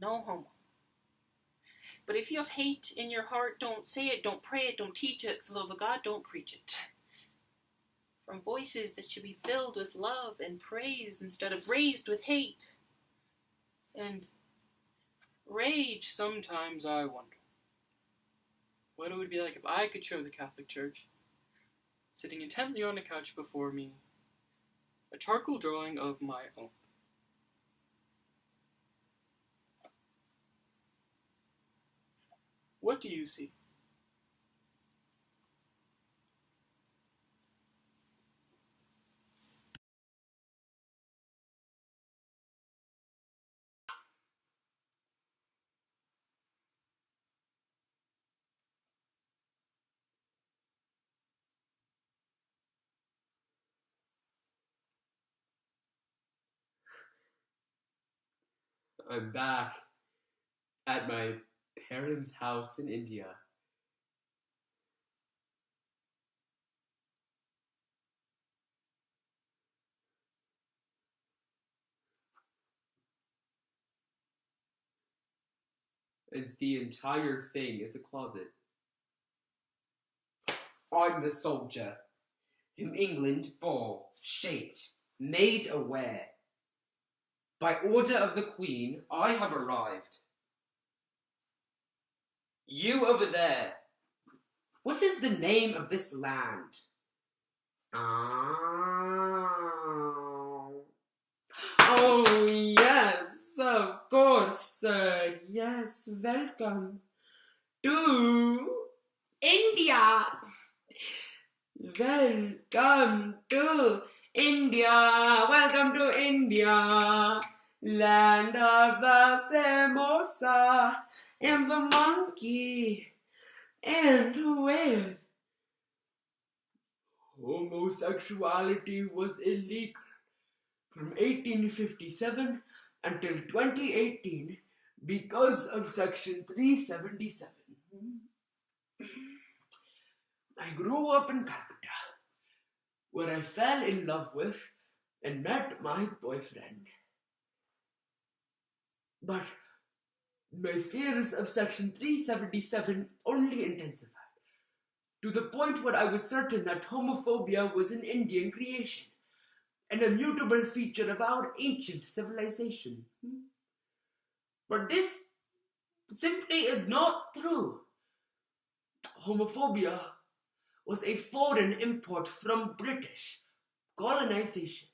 no homo. But if you have hate in your heart, don't say it, don't pray it, don't teach it. For the love of God, don't preach it. From voices that should be filled with love and praise instead of raised with hate and rage. Sometimes I wonder what it would be like if I could show the Catholic Church, sitting intently on a couch before me, a charcoal drawing of my own. What do you see? I'm back at my parents' house in India. And the entire thing is a closet. I'm the soldier, whom England bore, shaped, made aware. By order of the Queen, I have arrived. You over there, what is the name of this land? Oh, yes, of course, sir. Yes, welcome to India. Welcome to India. Welcome to India. Land of the samosa and the monkey and whale. Homosexuality was illegal from 1857 until 2018 because of Section 377. I grew up in Calcutta, where I fell in love with and met my boyfriend. But my fears of Section 377 only intensified, to the point where I was certain that homophobia was an Indian creation, an immutable feature of our ancient civilization. But this simply is not true. Homophobia was a foreign import from British colonization.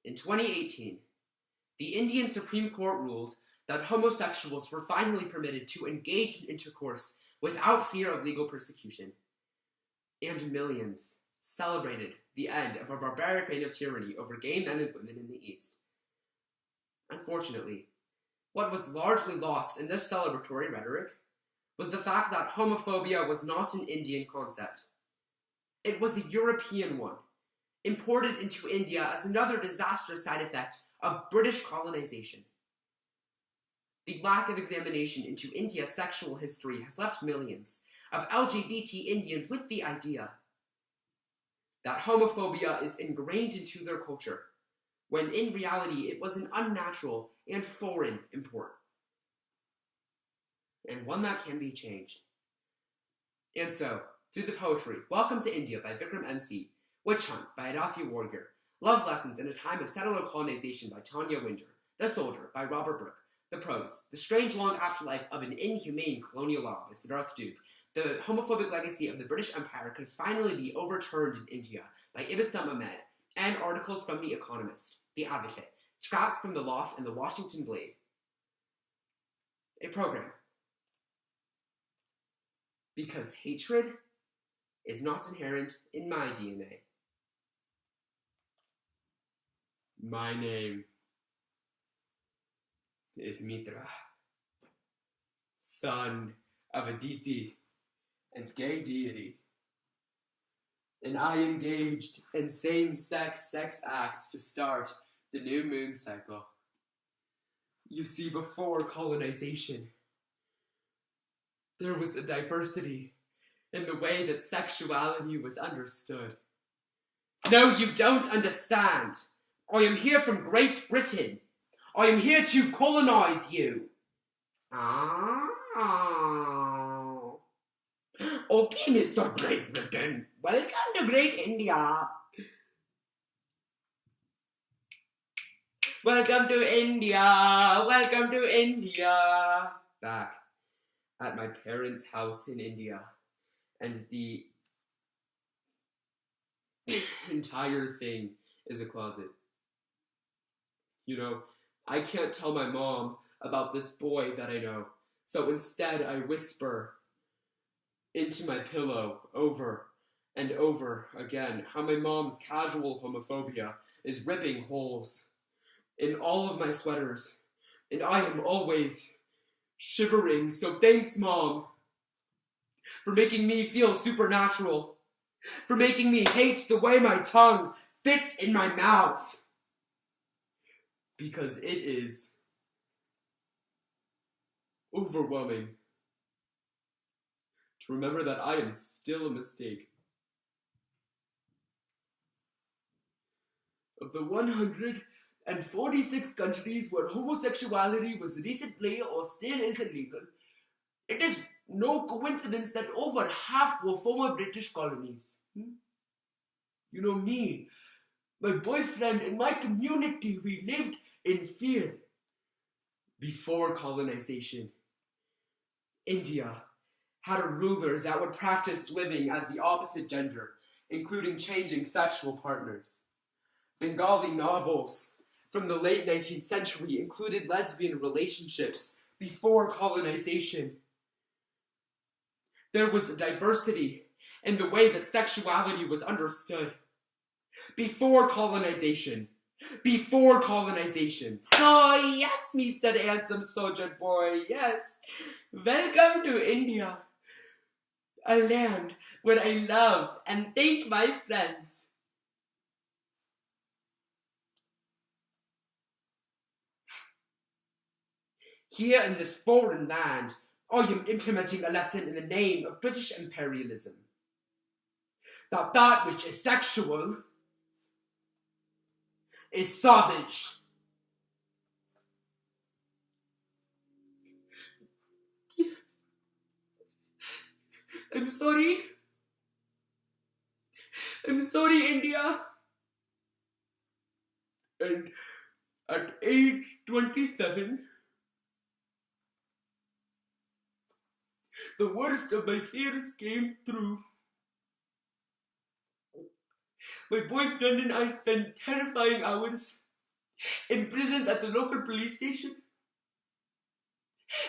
In 2018, the Indian Supreme Court ruled that homosexuals were finally permitted to engage in intercourse without fear of legal persecution, and millions celebrated the end of a barbaric reign of tyranny over gay men and women in the East. Unfortunately, what was largely lost in this celebratory rhetoric was the fact that homophobia was not an Indian concept. It was a European one, imported into India as another disastrous side effect of British colonization. The lack of examination into India's sexual history has left millions of LGBT Indians with the idea that homophobia is ingrained into their culture, when in reality it was an unnatural and foreign import, and one that can be changed. And so, through the poetry, Welcome to India by Vikram MC, Witch Hunt by Adati Warrior, Love Lessons in a Time of Settler Colonization by Tanya Winder, The Soldier by Robert Brooke, The Prose, The Strange Long Afterlife of an Inhumane Colonial Law by Siddharth Dube, the homophobic legacy of the British Empire could finally be overturned in India by Ibn Ahmed and articles from The Economist, The Advocate, scraps from The Loft, and The Washington Blade. A program. Because hatred is not inherent in my DNA. My name is Mitra, son of Aditi and gay deity, and I engaged in same-sex sex acts to start the new moon cycle. You see, before colonization, there was a diversity in the way that sexuality was understood. No, you don't understand. I am here from Great Britain. I am here to colonize you. Okay, Mr. Great Britain. Welcome to Great India. Welcome to India. Welcome to India. Back at my parents' house in India. And the entire thing is a closet. You know, I can't tell my mom about this boy that I know. So instead, I whisper into my pillow over and over again how my mom's casual homophobia is ripping holes in all of my sweaters. And I am always shivering. So thanks, Mom, for making me feel supernatural. For making me hate the way my tongue fits in my mouth. Because it is overwhelming to remember that I am still a mistake. Of the 146 countries where homosexuality was recently or still is illegal, it is no coincidence that over half were former British colonies. You know me, my boyfriend, and my community, we lived in fear. Before colonization, India had a ruler that would practice living as the opposite gender, including changing sexual partners. Bengali novels from the late 19th century included lesbian relationships before colonization. There was a diversity in the way that sexuality was understood. Before colonization. Before colonization. So, yes, Mr. Handsome Soldier Boy, yes. Welcome to India. A land where I love and thank my friends. Here in this foreign land, I am implementing a lesson in the name of British imperialism. That which is sexual is savage. I'm sorry. I'm sorry, India. And at age 27, the worst of my fears came true. My boyfriend and I spent terrifying hours imprisoned at the local police station.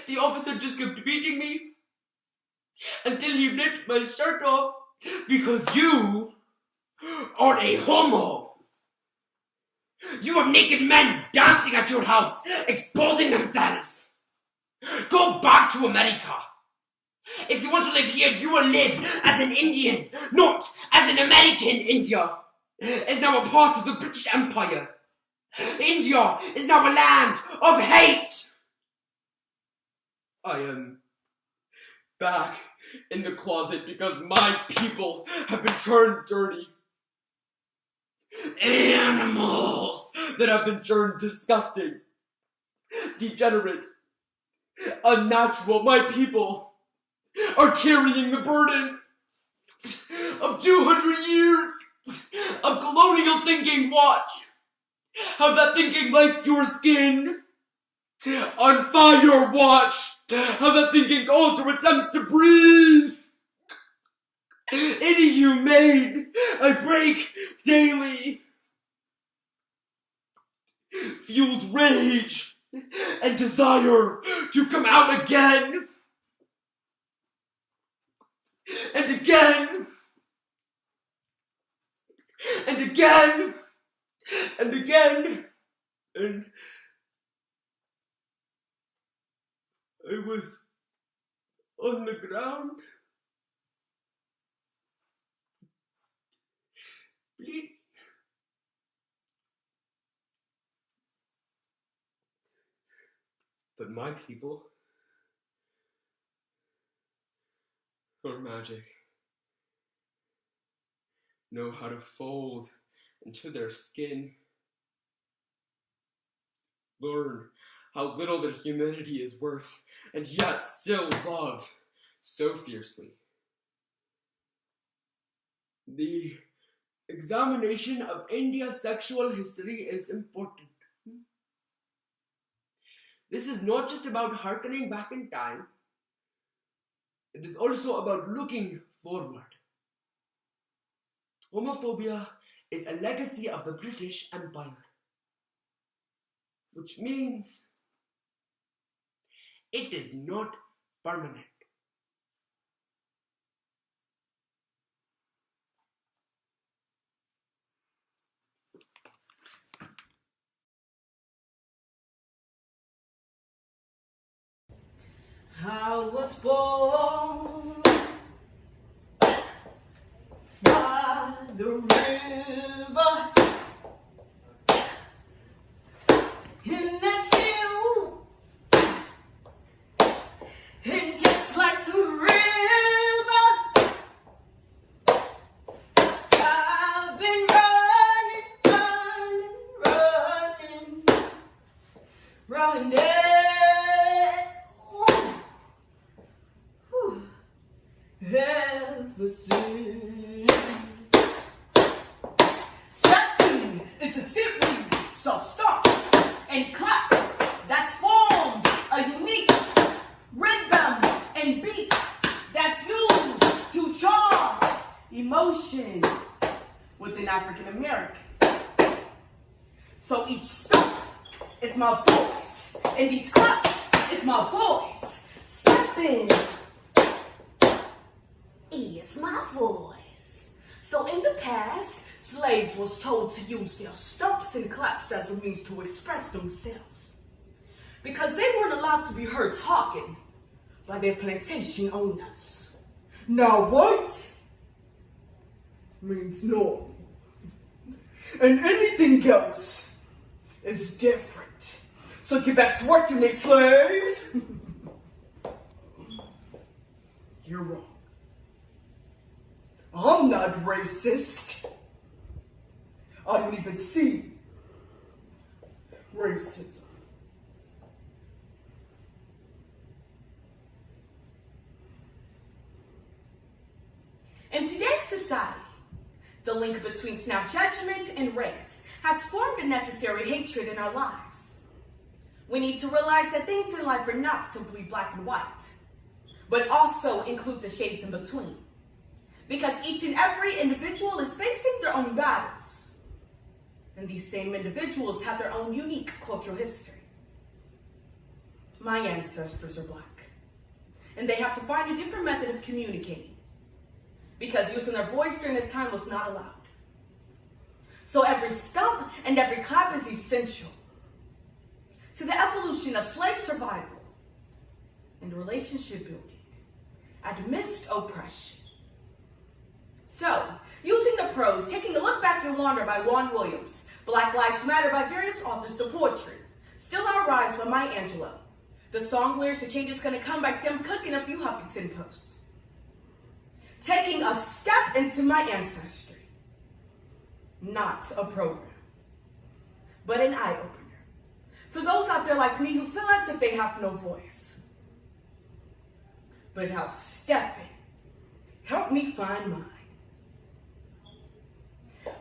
The officer just kept beating me until he ripped my shirt off because you are a homo. You have naked men dancing at your house, exposing themselves. Go back to America. If you want to live here, you will live as an Indian, not as an American. India is now a part of the British Empire. India is now a land of hate. I am back in the closet because my people have been turned dirty. Animals that have been turned disgusting, degenerate, unnatural. My people are carrying the burden of 200 years of colonial thinking. Watch how that thinking lights your skin on fire. Watch how that thinking also attempts to breathe inhumane. I break daily. Fueled rage and desire to come out again. And again. And again. And again. And I was on the ground, bleeding. But my people are magic. Know how to fold into their skin. Learn how little their humanity is worth, and yet still love so fiercely. The examination of India's sexual history is important. This is not just about hearkening back in time. It is also about looking forward. Homophobia is a legacy of the British Empire, which means it is not permanent. I was born by the river in that hill, and just like the river, I've been running. Ever since. Stepping is a series of stops and claps that's formed a unique rhythm and beat that's used to charge emotion within African Americans. So each stop is my voice, and each clap is my voice. Stepping is my voice. So in the past, slaves was told to use their stomps and claps as a means to express themselves, because they weren't allowed to be heard talking by their plantation owners. Now what means no, and anything else is different. So get back to work, you next slaves. You're wrong. I'm not racist. I don't even see racism. In today's society, the link between snap judgment and race has formed a necessary hatred in our lives. We need to realize that things in life are not simply black and white, but also include the shades in between. Because each and every individual is facing their own battles. And these same individuals have their own unique cultural history. My ancestors are black, and they had to find a different method of communicating, because using their voice during this time was not allowed. So every stomp and every clap is essential to the evolution of slave survival and relationship building amidst oppression. So, using the prose, taking a look back in Wander by Juan Williams, Black Lives Matter by various authors, the poetry, Still I Rise by Maya Angelou, the song lyrics, The Change Is Gonna Come by Sam Cooke and a few Huffington Post. Taking a step into my ancestry, not a program, but an eye-opener. For those out there like me who feel as if they have no voice, but how stepping helped me find mine.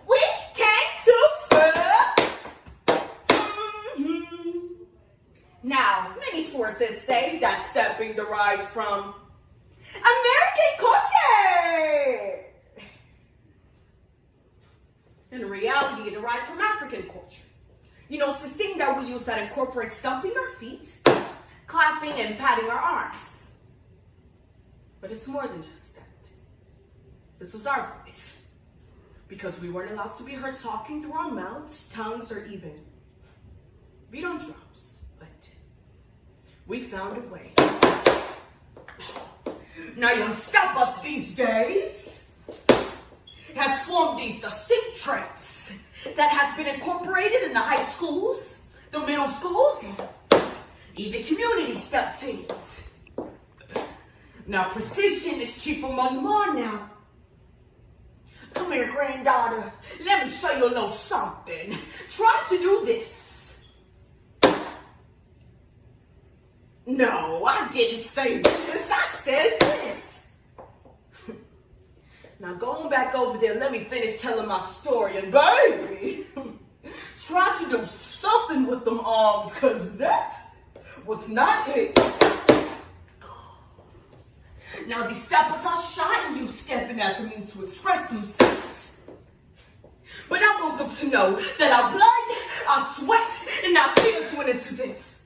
We came to step. Now, many sources say that stepping derives from American culture. hey! In reality, it derived from African culture. You know, it's this thing that we use that incorporates stomping our feet, clapping, and patting our arms. But it's more than just that. This was our voice. Because we weren't allowed to be heard talking through our mouths, tongues, or even beat on drums. But we found a way. Now, young Stackhouse these days has formed these distinct traits that has been incorporated in the high schools, the middle schools, and even community step teams. Now, precision is chief among them all now. Come here, granddaughter. Let me show you a little something. Try to do this. No, I didn't say this. I said this. Now, going back over there, let me finish telling my story. And baby, try to do something with them arms, because that was not it. Now, these steppers are shy and use stepping as a means to express themselves. But I want them to know that our blood, our sweat, and our tears went into this.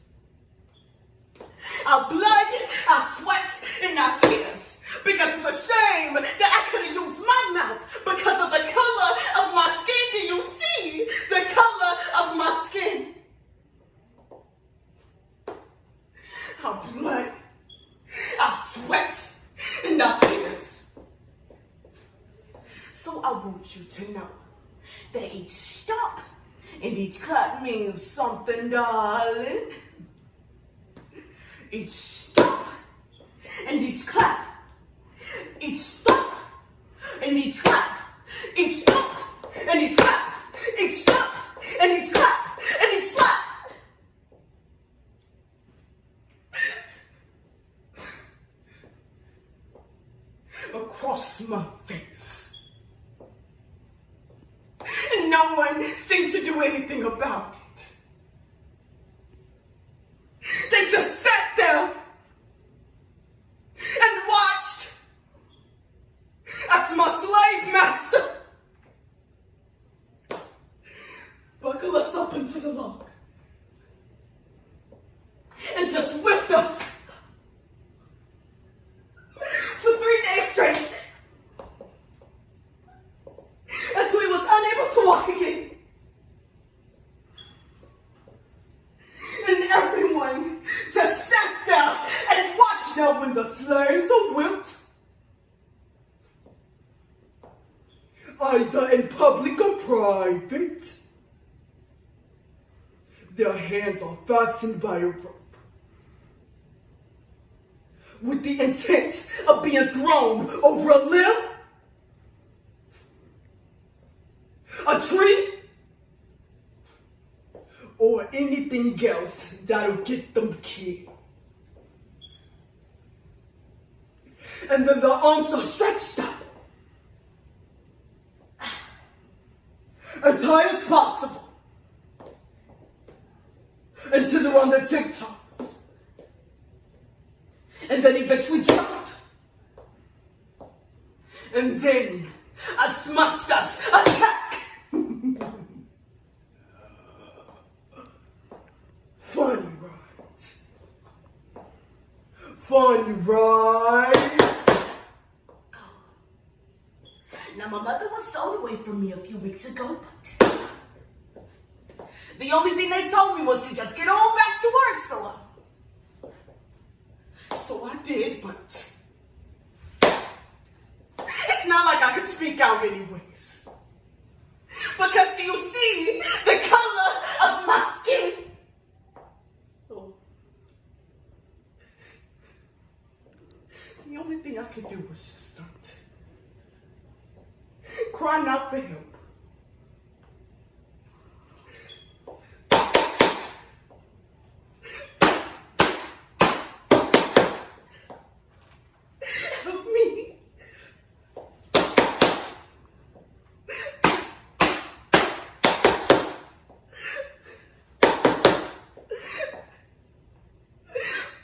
Our blood, our sweat, and our tears. Because it's a shame that I couldn't use my mouth because of the color of my skin. Do you see the color of my skin? Our blood, our sweat, and our tears. So I want you to know that each stop and each clap means something, darling. Each stop and each clap. Each stop and each clap. Each stop and each clap. Each stop and each clap. And each clap. Across my face. And no one seemed to do anything about it. They just sat there and watched as my slave master buckled us up into the log and just whipped us for 3 days straight until he was unable to walk again. And everyone just sat there and watched. Now when the slaves are whipped, either in public or private, their hands are fastened by a rope with the intent of being thrown over a limb, a tree, or anything else that'll get them killed. And then the arms are stretched out as high as possible until they're on their TikToks. And then eventually dropped. And then as monsters attack. Funny, right? Funny, right? Now, my mother was sold away from me a few weeks ago, but the only thing they told me was to just get on back to work, so I did, but it's not like I could speak out anyways. Because do you see the color of my skin? So, the only thing I could do was just start crying out for help. Help me.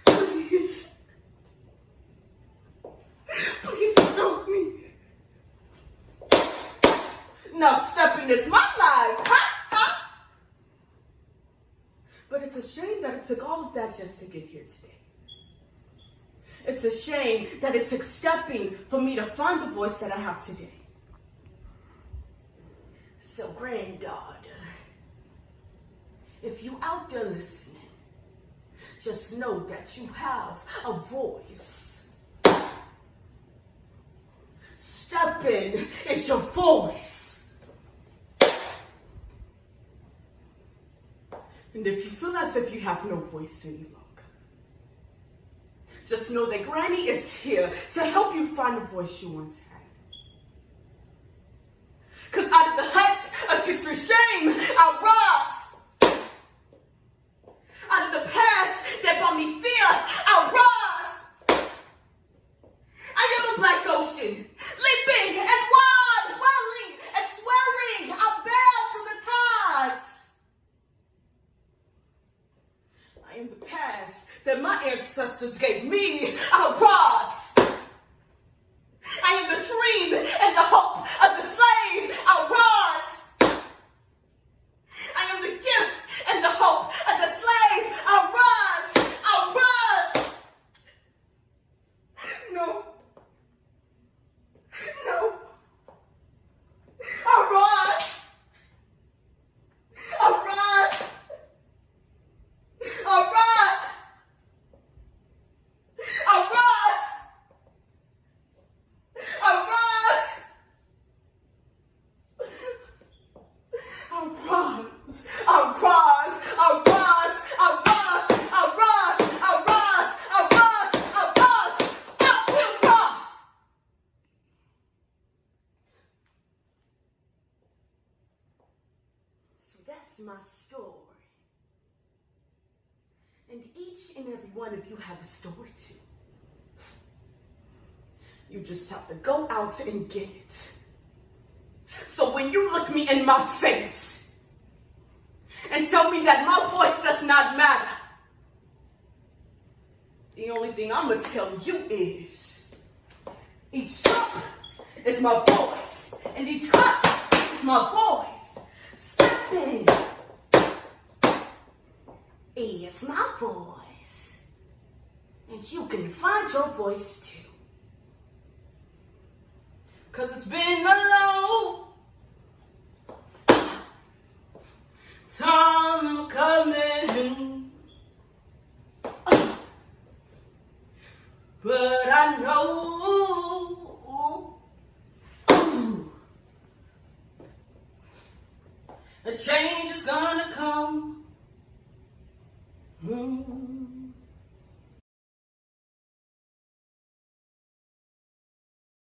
Please. Please help me. took all of that just to get here today. It's a shame that it took stepping for me to find the voice that I have today. So, granddaughter, if you out there listening, just know that you have a voice. Stepping is your voice. And if you feel as if you have no voice any longer, just know that Granny is here to help you find the voice you once had. Because out of the huts of history shame, I'll rise. Out of the past that brought me fear, I'll rise. I am a black ocean, leaping and wild, whirling and swearing, I'll bear through the tides. I am the past that my ancestors gave me, I'll rise. I am the dream and the hope of the slave, I'll rise. I am the gift and the hope of the slave, I'll rise. I'll rise. No. No. I'll rise. I'll rise. I'll rise. I'll rise. I'll rise. I'll rise. I'll rise. I'll rise. I'll rise. I'll rise. I'll rise. I'll rise. I'll rise. I will rise. So that's my story. And each and every one of you have a story too. You just have to go out and get it. So when you look me in my face and tell me that my voice does not matter, the only thing I'm going to tell you is each cup is my voice, and each cup is my voice. Stepping is my voice, and you can find your voice too. 'Cause it's been a long time coming, but I know a change is gonna come.